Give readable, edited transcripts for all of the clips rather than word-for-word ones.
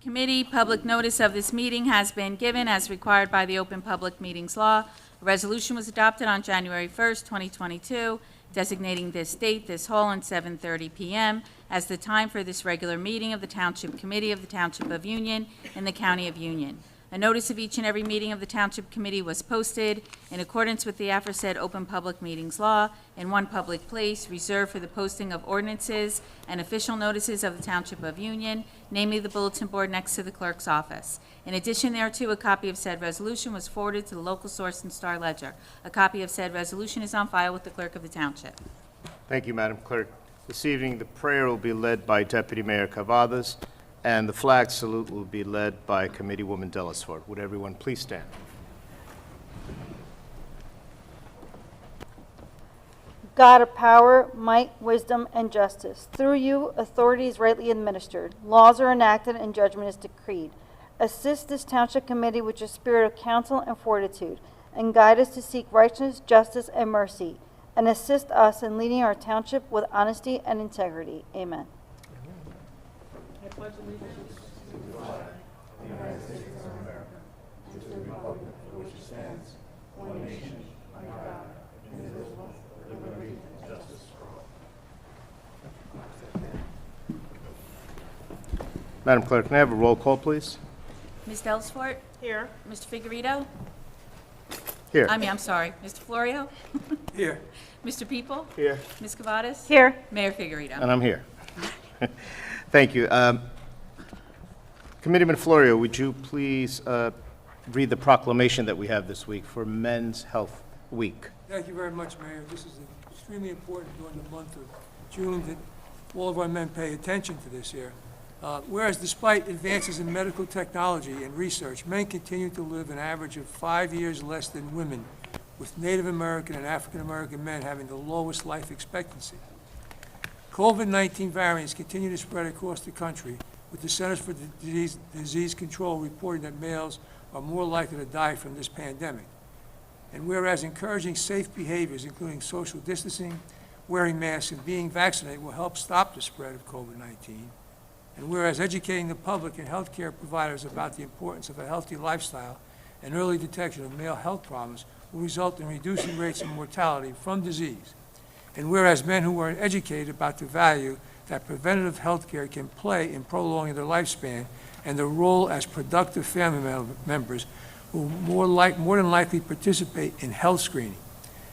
Committee, public notice of this meeting has been given as required by the Open Public Meetings Law. A resolution was adopted on January 1st, 2022, designating this date, this hall, and 7:30 p.m. as the time for this regular meeting of the Township Committee of the Township of Union in the County of Union. A notice of each and every meeting of the Township Committee was posted in accordance with the aforesaid Open Public Meetings Law in one public place reserved for the posting of ordinances and official notices of the Township of Union, namely the bulletin board next to the clerk's office. In addition thereto, a copy of said resolution was forwarded to the local source and Star Ledger. A copy of said resolution is on file with the clerk of the Township. Thank you, Madam Clerk. This evening, the prayer will be led by Deputy Mayor Cavadas, and the flag salute will be led by Committeewoman Delisford. Would everyone please stand? God of power, might, wisdom, and justice. Through you, authority is rightly administered. Laws are enacted and judgment is decreed. Assist this Township Committee with your spirit of counsel and fortitude, and guide us to seek righteousness, justice, and mercy, and assist us in leading our Township with honesty and integrity. Amen. Madam Clerk, can I have a roll call, please? Ms. Delisford? Here. Mr. Figueredo? Here. I'm sorry. Mr. Florio? Here. Mr. People? Here. Ms. Cavadas? Here. Mayor Figueredo? And I'm here. Thank you. Committeeman Florio, would you please read the proclamation that we have this week for Men's Health Week? Thank you very much, Mayor. This is extremely important during the month of June that all of our men pay attention to this here. Whereas despite advances in medical technology and research, men continue to live an average of 5 years less than women, with Native American and African American men having the lowest life expectancy. COVID-19 variants continue to spread across the country, with the Centers for Disease Control reporting that males are more likely to die from this pandemic. And whereas encouraging safe behaviors, including social distancing, wearing masks, and being vaccinated will help stop the spread of COVID-19, and whereas educating the public and healthcare providers about the importance of a healthy lifestyle and early detection of male health problems will result in reducing rates of mortality from disease, and whereas men who are educated about the value that preventative health care can play in prolonging their lifespan and their role as productive family members will more than likely participate in health screening,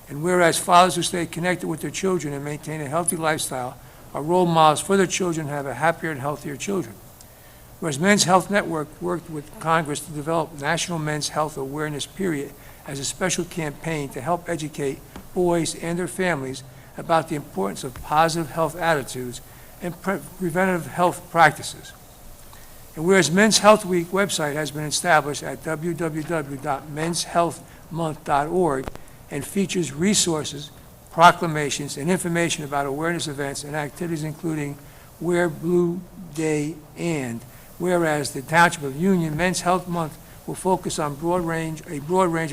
and whereas fathers who stay connected with their children and maintain a healthy lifestyle are role models for their children to have a happier and healthier children. Whereas Men's Health Network worked with Congress to develop National Men's Health Awareness Period as a special campaign to help educate boys and their families about the importance of positive health attitudes and preventative health practices. And whereas Men's Health Week website has been established at www.menshealthmonth.org and features resources, proclamations, and information about awareness events and activities including Wear Blue Day, and whereas the Township of Union Men's Health Month will focus on a broad range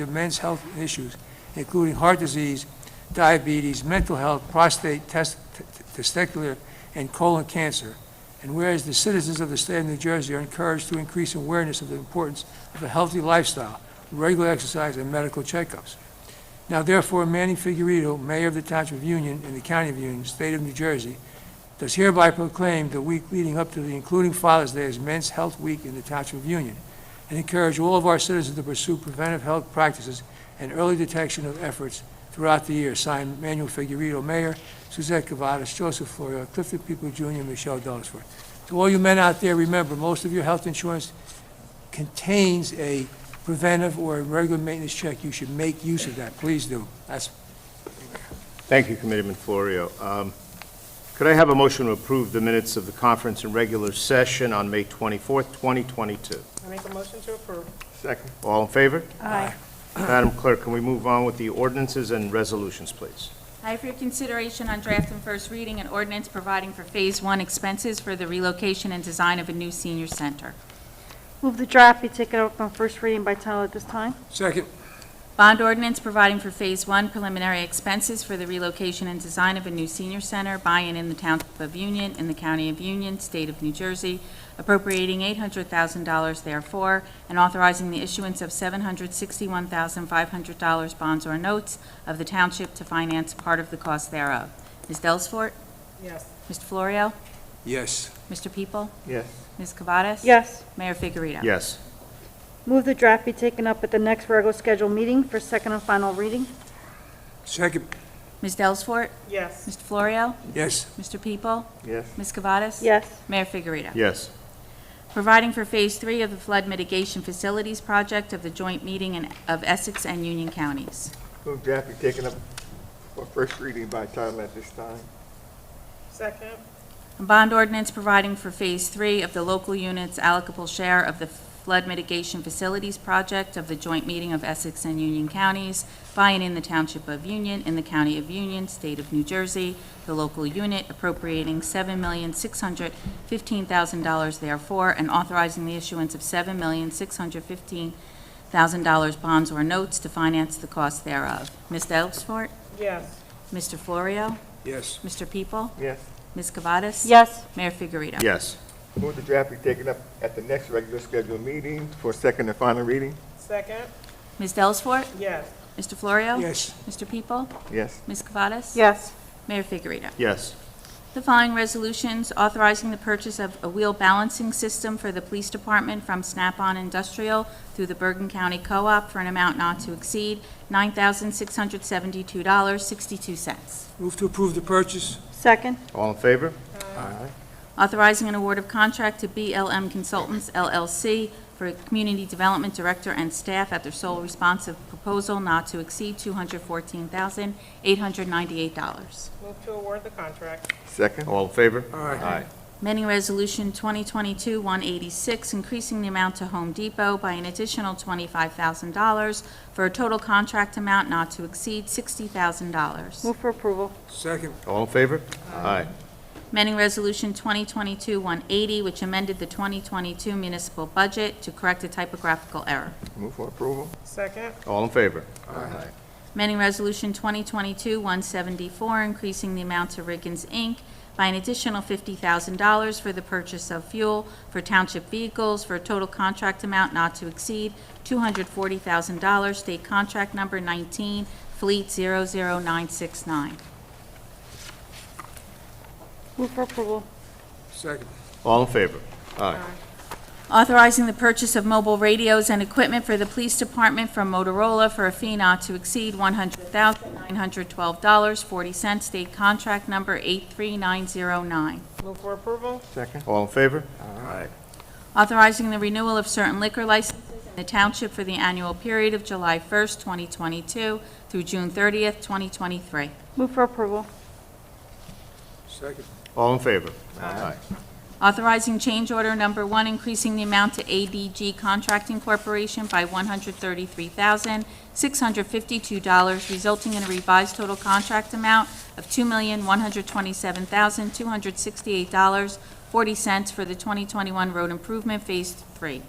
of men's health issues, including heart disease, diabetes, mental health, prostate, testicular, and colon cancer. And whereas the citizens of the state of New Jersey are encouraged to increase awareness of the importance of a healthy lifestyle, regular exercise, and medical checkups. Now therefore, Manny Figueredo, Mayor of the Township of Union in the County of Union, State of New Jersey, does hereby proclaim the week leading up to the including Father's Day as Men's Health Week in the Township of Union, and encourage all of our citizens to pursue preventive health practices and early detection of efforts throughout the year. Signed, Manuel Figueredo, Mayor, Suzette Cavadas, Joseph Florio, Clifton People Jr., Michelle Delisford. To all you men out there, remember, most of your health insurance contains a preventive or a regular maintenance check. You should make use of that. Please do. Thank you, Committeeman Florio. Could I have a motion to approve the minutes of the conference and regular session on May 24th, 2022? I make a motion to approve. Second. All in favor? Aye. Madam Clerk, can we move on with the ordinances and resolutions, please? I have for your consideration on draft and first reading an ordinance providing for Phase 1 expenses for the relocation and design of a new senior center. Move the draft be taken up on first reading by title at this time. Second. Bond ordinance providing for Phase 1 preliminary expenses for the relocation and design of a new senior center, buy-in in the Township of Union, in the County of Union, State of New Jersey, appropriating $800,000 therefore, and authorizing the issuance of $761,500 bonds or notes of the Township to finance part of the cost thereof. Ms. Delsfort? Yes. Mr. Florio? Yes. Mr. People? Yes. Ms. Cavades? Yes. Mayor Figurito? Yes. Move the draft be taken up at the next regular scheduled meeting for second and final reading. Second. Ms. Delsfort? Yes. Mr. Florio? Yes. Mr. People? Yes. Ms. Cavades? Yes. Mayor Figurito? Yes. Providing for Phase 3 of the Flood Mitigation Facilities Project of the joint meeting of Essex and Union Counties. Move draft be taken up for first reading by title at this time. Second. A bond ordinance providing for Phase 3 of the local unit's allocable share of the Flood Mitigation Facilities Project of the joint meeting of Essex and Union Counties, buy-in in the Township of Union, in the County of Union, State of New Jersey, the local unit appropriating $7,615,000 therefore, and authorizing the issuance of $7,615,000 bonds or notes to finance the cost thereof. Ms. Delsfort? Yes. Mr. Florio? Yes. Mr. People? Yes. Ms. Cavades? Yes. Mayor Figurito? Yes. Move the draft be taken up at the next regular scheduled meeting for second and final reading. Second. Ms. Delsfort? Yes. Mr. Florio? Yes. Mr. People? Yes. Ms. Cavades? Yes. Mayor Figurito? Yes. The following resolutions authorizing the purchase of a wheel balancing system for the police department from Snap-on Industrial through the Bergen County Co-op for an amount not to exceed $9,672.62. Move to approve the purchase. Second. All in favor? Authorizing an award of contract to BLM Consultants LLC for a Community Development Director and staff at their sole responsive proposal not to exceed $214,898. Move to award the contract. Second. All in favor? Aye. Amending Resolution 2022-186, increasing the amount to Home Depot by an additional $25,000 for a total contract amount not to exceed $60,000. Move for approval. Second. All in favor? Aye. Amending Resolution 2022-180, which amended the 2022 municipal budget to correct a typographical error. Move for approval. Second. All in favor? Amending Resolution 2022-174, increasing the amount to Riggins, Inc. by an additional $50,000 for the purchase of fuel for township vehicles for a total contract amount not to exceed $240,000, state contract number 19, Fleet 00969. Move for approval. Second. All in favor? Aye. Authorizing the purchase of mobile radios and equipment for the police department from Motorola for a fee not to exceed $100,912.40, state contract number 83909. Move for approval. Second. All in favor? Aye. Authorizing the renewal of certain liquor licenses in the township for the annual period of July 1st, 2022 through June 30th, 2023. Move for approval. Second. All in favor? Aye. Authorizing change order number 1, increasing the amount to ADG Contracting Corporation by $133,652, resulting in a revised total contract amount of $2,127,268.40 for the 2021 road improvement Phase 2.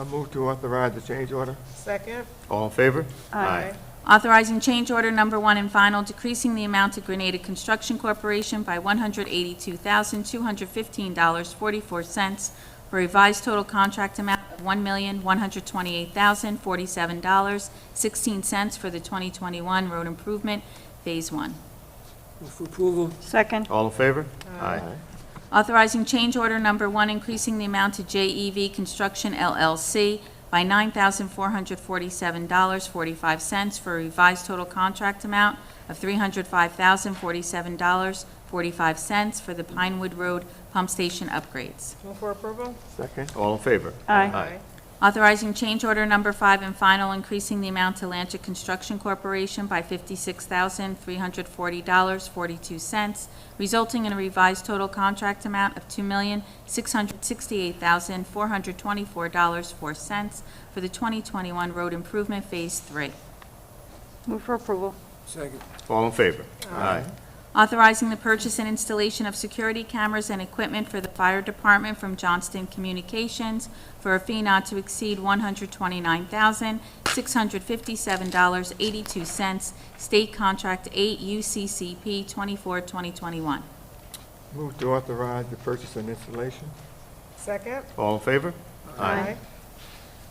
Move to authorize the change order. Second. All in favor? Aye. Authorizing change order number 1 and final, decreasing the amount to Grenada Construction Corporation by $182,215.44 for a revised total contract amount of $1,128,047.16 for the 2021 road improvement Phase 1. Move for approval. Second. All in favor? Aye. Authorizing change order number 1, increasing the amount to JEV Construction LLC by $9,447.45 for a revised total contract amount of $305,047.45 for the Pinewood Road Pump Station upgrades. Move for approval. Second. All in favor? Aye. Authorizing change order number 5 and final, increasing the amount to Lancha Construction Corporation by $56,340.42, resulting in a revised total contract amount of $2,668,424.04 for the 2021 road improvement Phase 3. Move for approval. Second. All in favor? Aye. Authorizing the purchase and installation of security cameras and equipment for the fire department from Johnston Communications for a fee not to exceed $129,657.82. State Contract 8 UCCP 24-2021. Move to authorize the purchase and installation. Second. All in favor?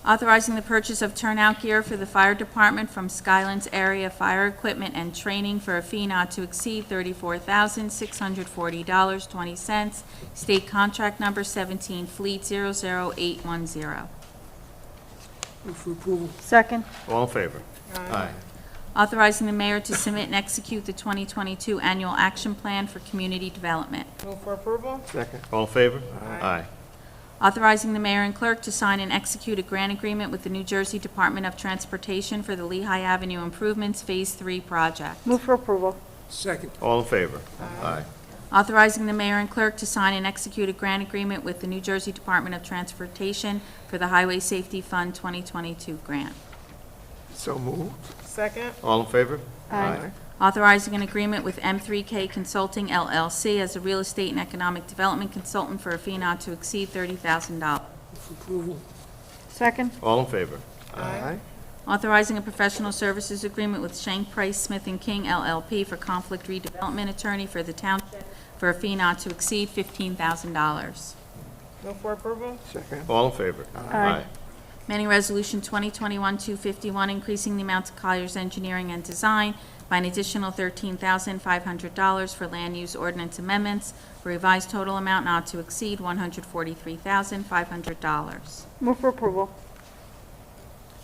Authorizing the purchase of turnout gear for the fire department from Skylands Area Fire Equipment and Training for a fee not to exceed $34,640.20. State Contract Number 17 Fleet 00810. Move for approval. Second. All in favor? Aye. Authorizing the mayor to submit and execute the 2022 Annual Action Plan for Community Development. Move for approval. Second. All in favor? Aye. Authorizing the mayor and clerk to sign and execute a grant agreement with the New Jersey Department of Transportation for the Lehigh Avenue Improvements Phase 3 project. Move for approval. Second. All in favor? Aye. Authorizing the mayor and clerk to sign and execute a grant agreement with the New Jersey Department of Transportation for the Highway Safety Fund 2022 grant. So moved. Second. All in favor? Aye. Authorizing an agreement with M3K Consulting LLC as a real estate and economic development consultant for a fee not to exceed $30,000. Move for approval. Second. All in favor? Aye. Authorizing a professional services agreement with Shank Price Smith & King LLP for conflict redevelopment attorney for the township for a fee not to exceed $15,000. Move for approval. Second. All in favor? Aye. Amending Resolution 2021-251, increasing the amount to Colliers Engineering and Design by an additional $13,500 for land use ordinance amendments, a revised total amount not to exceed $143,500. Move for approval.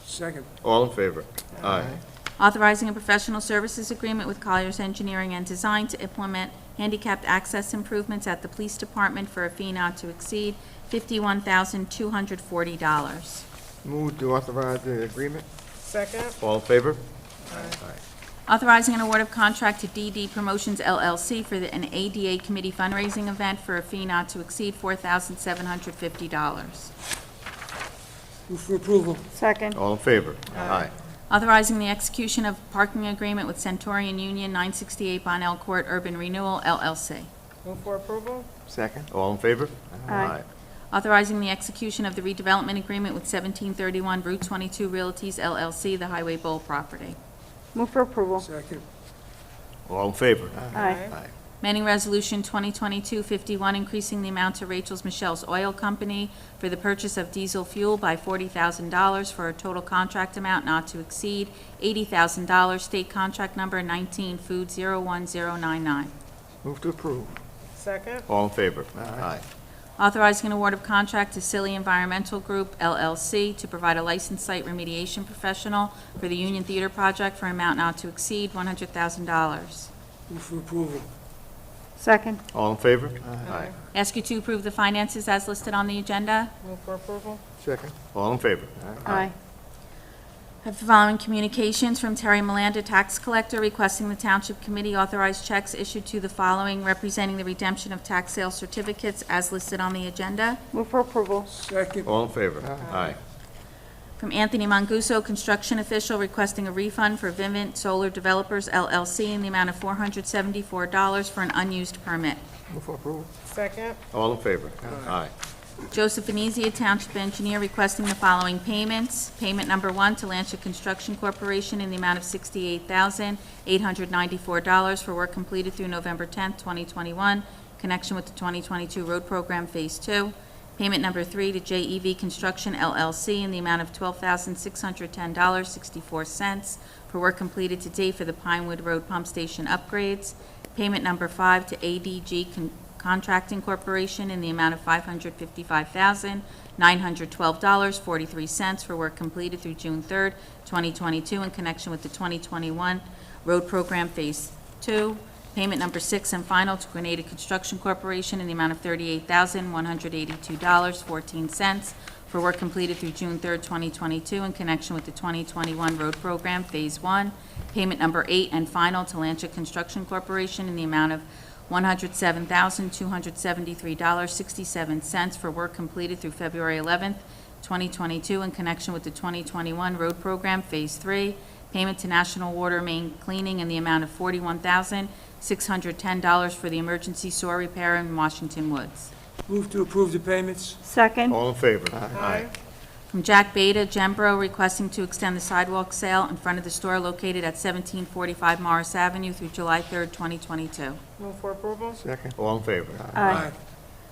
Second. All in favor? Aye. Authorizing a professional services agreement with Colliers Engineering and Design to implement handicapped access improvements at the police department for a fee not to exceed $51,240. Move to authorize the agreement. Second. All in favor? Authorizing an award of contract to DD Promotions LLC for an ADA committee fundraising event for a fee not to exceed $4,750. Move for approval. Second. All in favor? Aye. Authorizing the execution of parking agreement with Centurion Union, 968 Bonnell Court, Urban Renewal, LLC. Move for approval. Second. All in favor? Aye. Authorizing the execution of the redevelopment agreement with 1731 Route 22 Realties, LLC, the Highway Bowl property. Move for approval. Second. All in favor? Aye. Amending Resolution 2022-51, increasing the amount to Rachel's Michelle's Oil Company for the purchase of diesel fuel by $40,000 for a total contract amount not to exceed $80,000. State Contract Number 19 Food 01099. Move to approve. Second. All in favor? Aye. Authorizing an award of contract to Silly Environmental Group, LLC, to provide a licensed site remediation professional for the Union Theater project for an amount not to exceed $100,000. Move for approval. Second. All in favor? Aye. Ask you to approve the finances as listed on the agenda. Move for approval. Second. All in favor? Aye. Have the following communications from Terry Milanda, tax collector, requesting the Township Committee authorize checks issued to the following representing the redemption of tax sale certificates as listed on the agenda. Move for approval. Second. All in favor? Aye. From Anthony Manguso, construction official, requesting a refund for Vivint Solar Developers LLC in the amount of $474 for an unused permit. Move for approval. Second. All in favor? Aye. Joseph Venezia, Township Engineer, requesting the following payments. Payment number 1 to Lancia Construction Corporation in the amount of $68,894 for work completed through November 10th, 2021, in connection with the 2022 road program Phase 2. Payment number 3 to JEV Construction LLC in the amount of $12,610.64 for work completed to date for the Pinewood Road Pump Station upgrades. Payment number 5 to ADG Contracting Corporation in the amount of $555,912.43 for work completed through June 3rd, 2022, in connection with the 2021 road program Phase 2. Payment number 6 and final to Grenada Construction Corporation in the amount of $38,182.14 for work completed through June 3rd, 2022, in connection with the 2021 road program Phase 1. Payment number 8 and final to Lancia Construction Corporation in the amount of $107,273.67 for work completed through February 11th, 2022, in connection with the 2021 road program Phase 3. Payment to National Water Main Cleaning in the amount of $610 for the emergency sewer repair in Washington Woods. Move to approve the payments. Second. All in favor? Aye. From Jack Beta, Gembro, requesting to extend the sidewalk sale in front of the store located at 1745 Morris Avenue through July 3rd, 2022. Move for approval? Second. All in favor? Aye.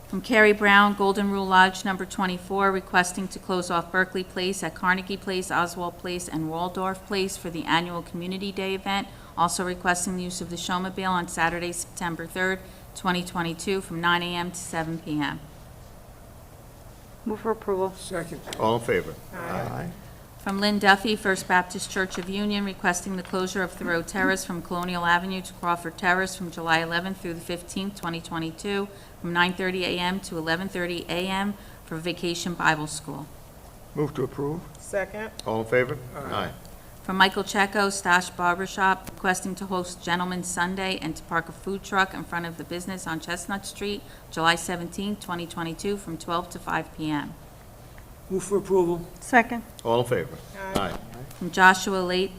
From Carrie Brown, Golden Rule Lodge Number 24, requesting to close off Berkeley Place at Carnegie Place, Oswald Place, and Waldorf Place for the annual Community Day event. Also requesting the use of the Showmobile on Saturday, September 3rd, 2022, from 9 a.m. to 7 p.m. Move for approval. Second. All in favor? Aye. From Lynn Duffy, First Baptist Church of Union, requesting the closure of Thoreau Terrace from Colonial Avenue to Crawford Terrace from July 11th through the 15th, 2022, from 9:30 a.m. to 11:30 a.m. for Vacation Bible School. Move to approve. Second. All in favor? Aye. From Michael Checo, Stash Barber Shop, requesting to host Gentleman's Sunday and to park a food truck in front of the business on Chestnut Street, July 17th, 2022, from 12 to 5 p.m. Move for approval. Second. All in favor? Aye. From Joshua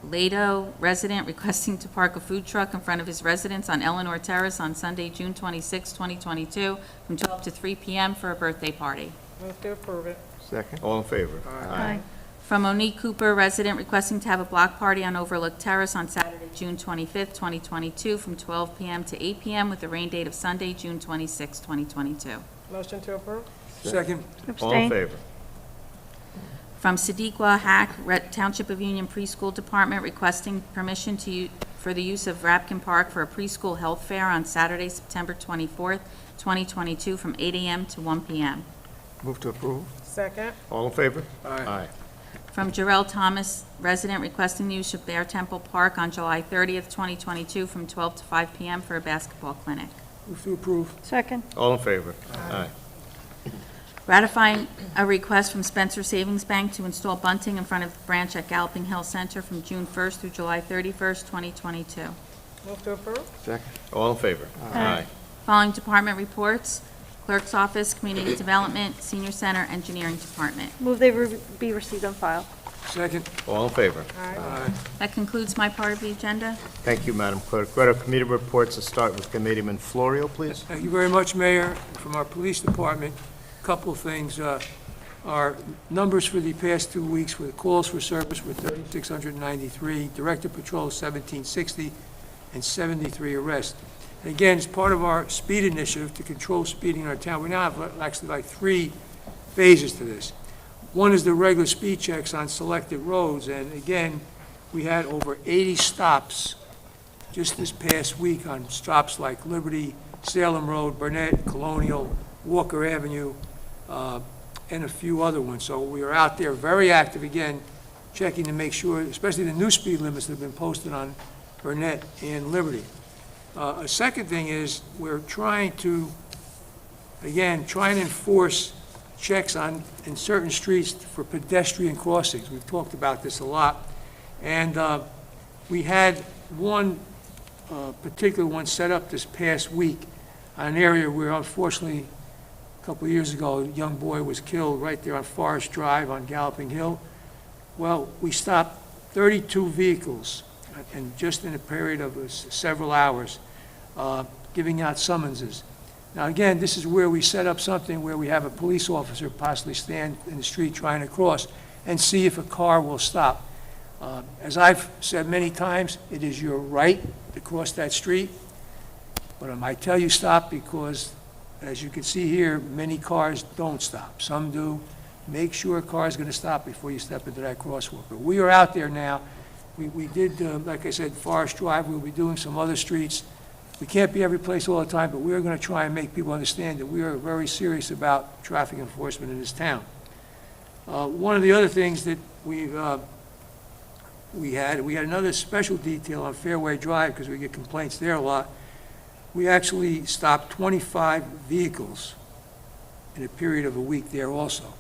Lato, resident, requesting to park a food truck in front of his residence on Eleanor Terrace on Sunday, June 26, 2022, from 12 to 3 p.m. for a birthday party. Move to approve it? Second. All in favor? Aye. From Monique Cooper, resident, requesting to have a block party on Overlook Terrace on Saturday, June 25, 2022, from 12 p.m. to 8 p.m. with a rain date of Sunday, June 26, 2022. Motion to approve? Second. All in Abstain. favor? From Sadiqua Hack, Township of Union Preschool Department, requesting permission for the use of Rapkin Park for a preschool health fair on Saturday, September 24th, 2022, from 8 a.m. to 1 p.m. Move to approve. Second. All in favor? Aye. From Jarrell Thomas, resident, requesting the use of Bear Temple Park on July 30th, 2022, from 12 to 5 p.m. for a basketball clinic. Move to approve. Second. All in favor? Aye. Ratifying a request from Spencer Savings Bank to install bunting in front of the branch at Galloping Hill Center from June 1st through July 31st, 2022. Move to approve? Second. All in favor? Aye. Following department reports: Clerk's Office, Community Development, Senior Center, Engineering Department. Move they be received on file. Second. All in favor? Aye. That concludes my part of the agenda. Thank you, Madam Clerk. Go to committee reports. Let's start with Committeeman Florio, please. Thank you very much, Mayor. From our police department, couple of things. Our numbers for the past 2 weeks for the calls for service were 3,693, directed patrol 1760, and 73 arrests. And again, it's part of our speed initiative to control speeding in our town. We now have actually like 3 phases to this. One is the regular speed checks on selected roads, and again, we had over 80 stops just this past week on stops like Liberty, Salem Road, Burnett, Colonial, Walker Avenue, and a few other ones. So we are out there very active again, checking to make sure, especially the new speed limits that have been posted on Burnett and Liberty. A second thing is we're trying to, again, try and enforce checks in certain streets for pedestrian crossings. We've talked about this a lot. And we had one particular one set up this past week on an area where unfortunately a couple of years ago, a young boy was killed right there on Forest Drive on Galloping Hill. Well, we stopped 32 vehicles, and just in a period of several hours, giving out summonses. Now, again, this is where we set up something where we have a police officer possibly stand in the street trying to cross and see if a car will stop. As I've said many times, it is your right to cross that street, but I might tell you stop because, as you can see here, many cars don't stop. Some do. Make sure a car is going to stop before you step into that crosswalk. But we are out there now. We did, like I said, Forest Drive. We'll be doing some other streets. We can't be every place all the time, but we are going to try and make people understand that we are very serious about traffic enforcement in this town. One of the other things that we had another special detail on Fairway Drive because we get complaints there a lot. We actually stopped 25 vehicles in a period of a week there also.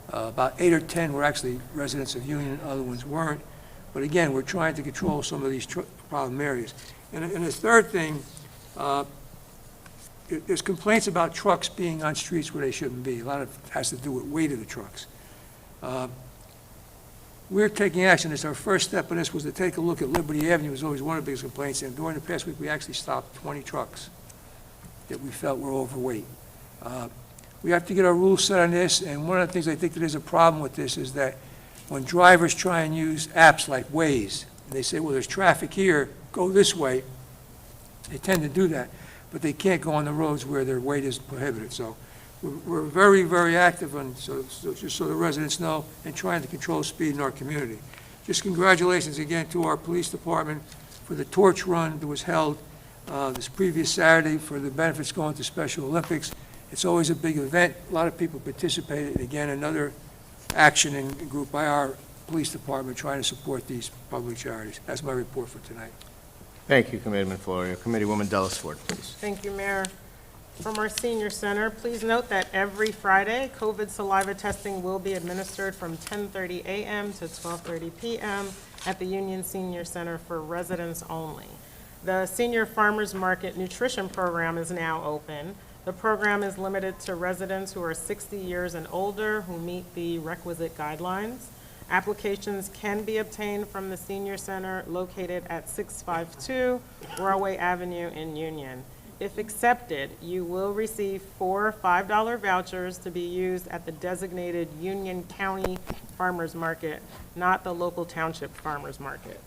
About 8 or 10 were actually residents of Union, other ones weren't. But again, we're trying to control some of these problem areas. And the third thing, there's complaints about trucks being on streets where they shouldn't be. A lot of it has to do with weight of the trucks. we're taking action. It's our first step in this was to take a look at Liberty Avenue. It was always one of the biggest complaints, and during the past week, we actually stopped 20 trucks that we felt were overweight. We have to get our rules set on this, and one of the things I think that is a problem with this is that when drivers try and use apps like Waze, and they say, well, there's traffic here, go this way, they tend to do that, but they can't go on the roads where their weight is prohibited. So we're very, very active on, just so the residents know, and trying to control speed in our community. Just congratulations again to our police department for the torch run that was held this previous Saturday for the benefits going to Special Olympics. It's always a big event. A lot of people participated. Again, another action and group by our police department trying to support these public charities. That's my report for tonight. Thank you, Committeeman Florio. Committeewoman Dellisford, please. Thank you, Mayor. From our senior center, please note that every Friday, COVID saliva testing will be administered from 10:30 a.m. to 12:30 p.m. at the Union Senior Center for residents only. The Senior Farmers Market Nutrition Program is now open. The program is limited to residents who are 60 years and older who meet the requisite guidelines. Applications can be obtained from the Senior Center located at 652 Railway Avenue in Union. If accepted, you will receive 4 $5 vouchers to be used at the designated Union County Farmers Market, not the local Township Farmers Market.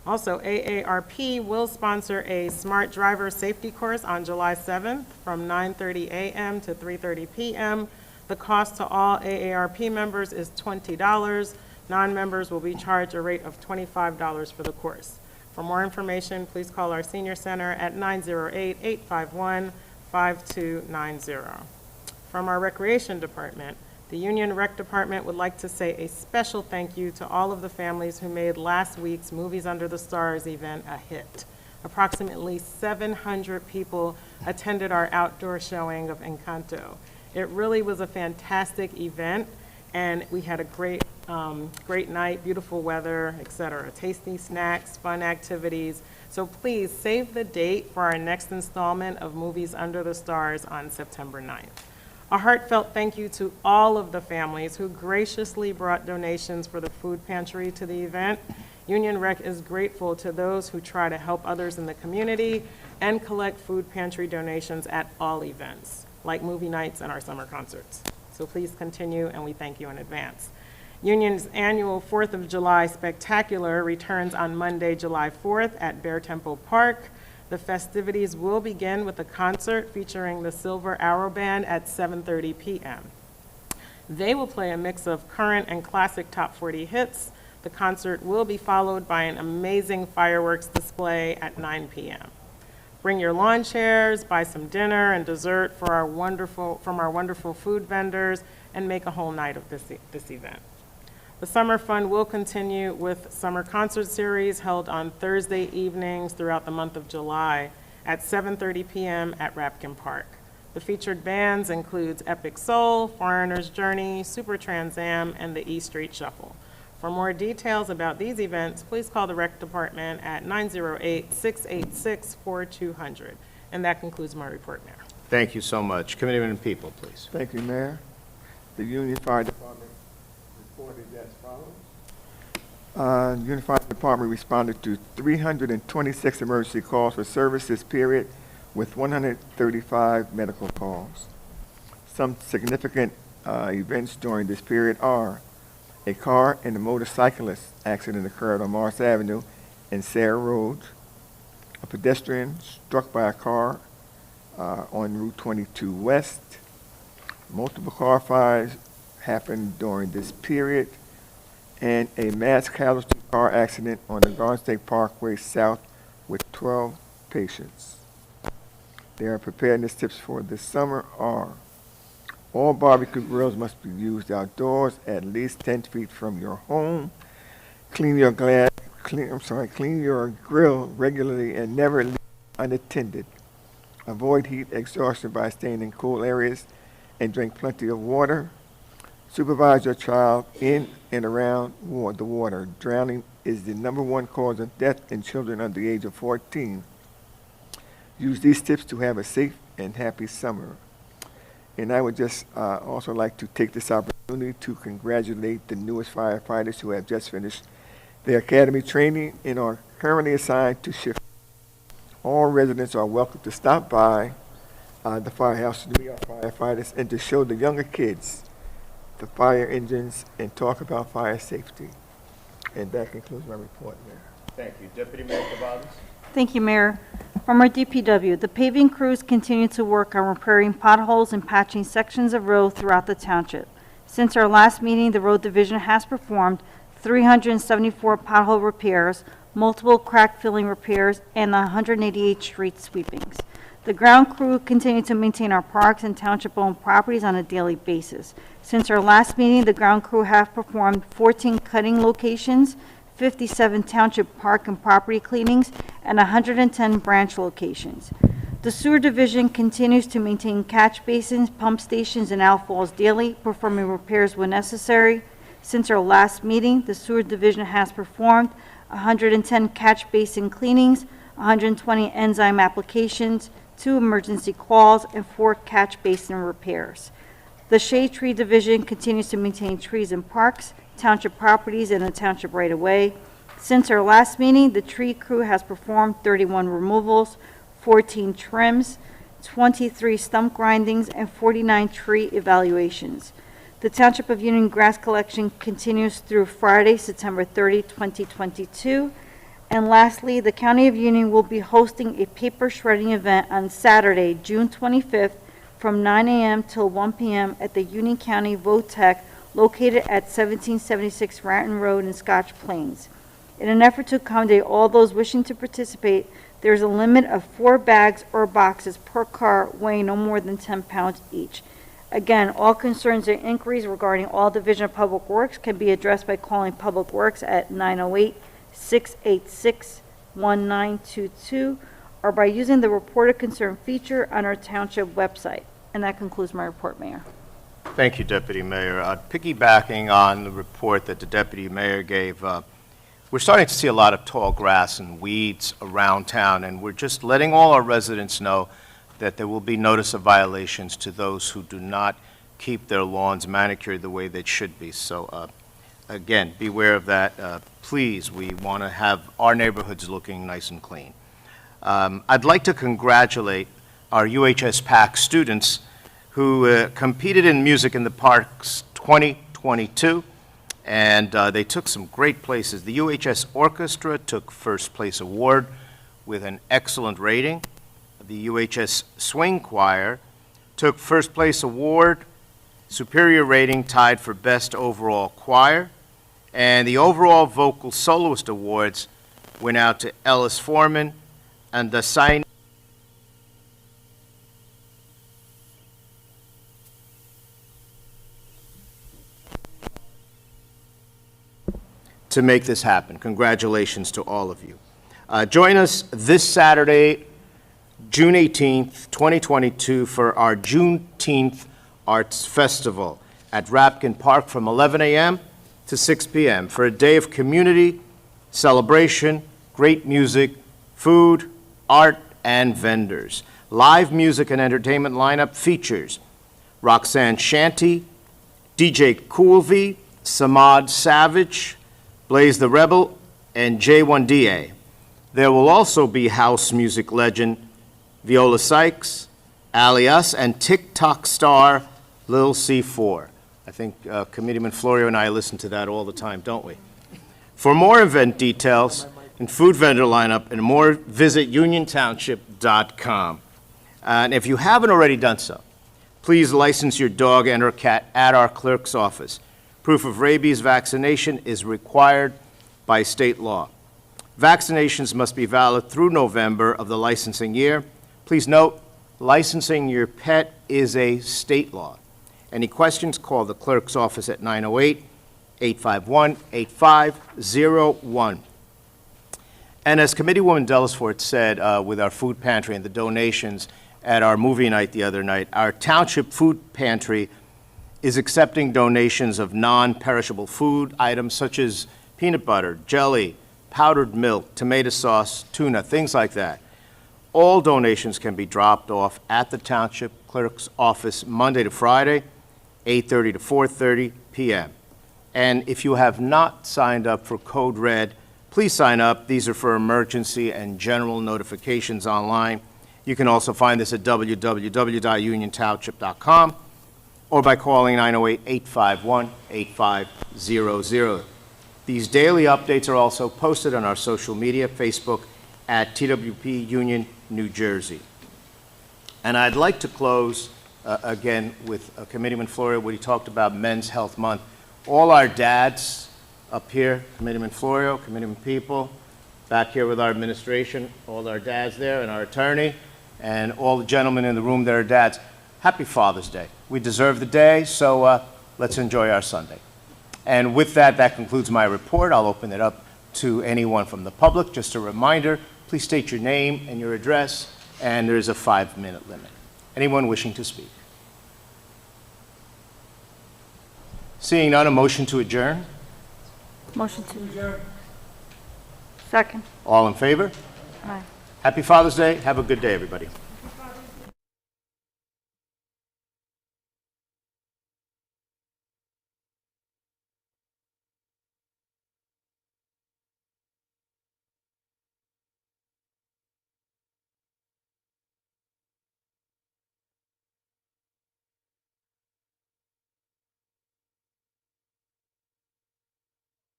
Also, AARP will sponsor a Smart Driver Safety Course on July 7th from 9:30 a.m. to 3:30 p.m. The cost to all AARP members is $20. Non-members will be charged a rate of $25 for the course. For more information, please call our Senior Center at 908-851-5290. From our Recreation Department, the Union Rec Department would like to say a special thank you to all of the families who made last week's Movies Under the Stars event a hit. Approximately 700 people attended our outdoor showing of Encanto. It really was a fantastic event, and we had a great night, beautiful weather, etc. Tasty snacks, fun activities. So please save the date for our next installment of Movies Under the Stars on September 9th. A heartfelt thank you to all of the families who graciously brought donations for the food pantry to the event. Union Rec is grateful to those who try to help others in the community and collect food pantry donations at all events, like movie nights and our summer concerts. So please continue, and we thank you in advance. Union's annual 4th of July Spectacular returns on Monday, July 4th at Bear Temple Park. The festivities will begin with a concert featuring the Silver Arrow Band at 7:30 p.m. They will play a mix of current and classic top 40 hits. The concert will be followed by an amazing fireworks display at 9 p.m. Bring your lawn chairs, buy some dinner and dessert from our wonderful food vendors, and make a whole night of this event. The Summer Fun will continue with summer concert series held on Thursday evenings throughout the month of July at 7:30 p.m. at Rapkin Park. The featured bands includes Epic Soul, Foreigner's Journey, Super Trans Am, and the E Street Shuffle. For more details about these events, please call the Rec Department at 908-686-4200. And that concludes my report, Mayor. Thank you so much. Committeeman People, please. Thank you, Mayor. The Union Fire Department reported as follows. Union Fire Department responded to 326 emergency calls for service this period, with 135 medical calls. Some significant events during this period are: a car and a motorcyclist accident occurred on Mars Avenue and Sarah Road. A pedestrian struck by a car on Route 22 West. Multiple car fires happened during this period, and a mass casualty car accident on the Garden State Parkway South with 12 patients. Their preparedness tips for this summer are: all barbecue grills must be used outdoors at least 10 feet from your home. Clean your grill regularly and never leave unattended. Avoid heat exhaustion by staying in cool areas and drink plenty of water. Supervise your child in and around the water. Drowning is the #1 cause of death in children under the age of 14. Use these tips to have a safe and happy summer. And I would just also like to take this opportunity opportunity to congratulate the newest firefighters who have just finished their academy training and are currently assigned to shift. All residents are welcome to stop by the firehouse to meet our firefighters and to show the younger kids the fire engines and talk about fire safety. And that concludes my report, Mayor. Thank you. Deputy Mayor Cavadas? Thank you, Mayor. From our DPW, the paving crews continue to work on repairing potholes and patching sections of road throughout the township. Since our last meeting, the road division has performed 374 pothole repairs, multiple crack filling repairs, and 188 street sweepings. The ground crew continue to maintain our parks and township-owned properties on a daily basis. Since our last meeting, the ground crew have performed 14 cutting locations, 57 township park and property cleanings, and 110 branch locations. The sewer division continues to maintain catch basins, pump stations, and outfalls daily, performing repairs when necessary. Since our last meeting, the sewer division has performed 110 catch basin cleanings, 120 enzyme applications, 2 emergency calls, and 4 catch basin repairs. The shade tree division continues to maintain trees in parks, township properties, and the township right-of-way. Since our last meeting, the tree crew has performed 31 removals, 14 trims, 23 stump grindings, and 49 tree evaluations. The Township of Union grass collection continues through Friday, September 30, 2022. And lastly, the County of Union will be hosting a paper shredding event on Saturday, June 25th, from 9 a.m. till 1 p.m. at the Union County Votech located at 1776 Ranton Road in Scotch Plains. In an effort to accommodate all those wishing to participate, there is a limit of 4 bags or boxes per car weighing no more than 10 pounds each. Again, all concerns and inquiries regarding all Division of Public Works can be addressed by calling Public Works at 908-686-1922 or by using the Report of Concern feature on our Township website. And that concludes my report, Mayor. Thank you, Deputy Mayor. Piggybacking on the report that the Deputy Mayor gave, we're starting to see a lot of tall grass and weeds around town, and we're just letting all our residents know that there will be notice of violations to those who do not keep their lawns manicured the way they should be. So, again, beware of that. Please, we want to have our neighborhoods looking nice and clean. I'd like to congratulate our UHS PAC students who competed in Music in the Parks 2022, and they took some great places. The UHS Orchestra took first place award with an excellent rating. The UHS Swing Choir took first place award, superior rating tied for best overall choir, and the overall vocal soloist awards went out to Ellis Foreman and the sign to make this happen. Congratulations to all of you. Join us this Saturday, June 18th, 2022, for our Juneteenth Arts Festival at Rapkin Park from 11 a.m. to 6 p.m. for a day of community, celebration, great music, food, art, and vendors. Live music and entertainment lineup features Roxanne Shanty, DJ Coolvy, Samad Savage, Blaze the Rebel, and J1DA. There will also be house music legend Viola Sykes, Alias, and TikTok star Lil C4. I think Committeeman Florio and I listen to that all the time, don't we? For more event details and food vendor lineup and more, visit uniontownship.com. And if you haven't already done so, please license your dog and or cat at our clerk's office. Proof of rabies vaccination is required by state law. Vaccinations must be valid through November of the licensing year. Please note, licensing your pet is a state law. Any questions, call the clerk's office at 908-851-8501. And as Committeewoman Dellisford said with our food pantry and the donations at our movie night the other night, our township food pantry is accepting donations of non-perishable food items such as peanut butter, jelly, powdered milk, tomato sauce, tuna, things like that. All donations can be dropped off at the Township Clerk's office Monday to Friday, 8:30 to 4:30, p.m. And if you have not signed up for Code Red, please sign up. These are for emergency and general notifications online. You can also find this at www.uniontownship.com or by calling 908-851-8500. These daily updates are also posted on our social media, Facebook at TWP Union, New Jersey. And I'd like to close again with Committeeman Florio, when he talked about Men's Health Month. All our dads up here, Committeeman Florio, Committeeman People, back here with our administration, all our dads there, and our attorney, and all the gentlemen in the room that are dads, happy Father's Day. We deserve the day, so let's enjoy our Sunday. And with that, that concludes my report. I'll open it up to anyone from the public. Just a reminder, please state your name and your address, and there is a 5-minute limit. Anyone wishing to speak? Seeing none, a motion to adjourn? Motion to. Second. All in favor? Aye. Happy Father's Day. Have a good day, everybody.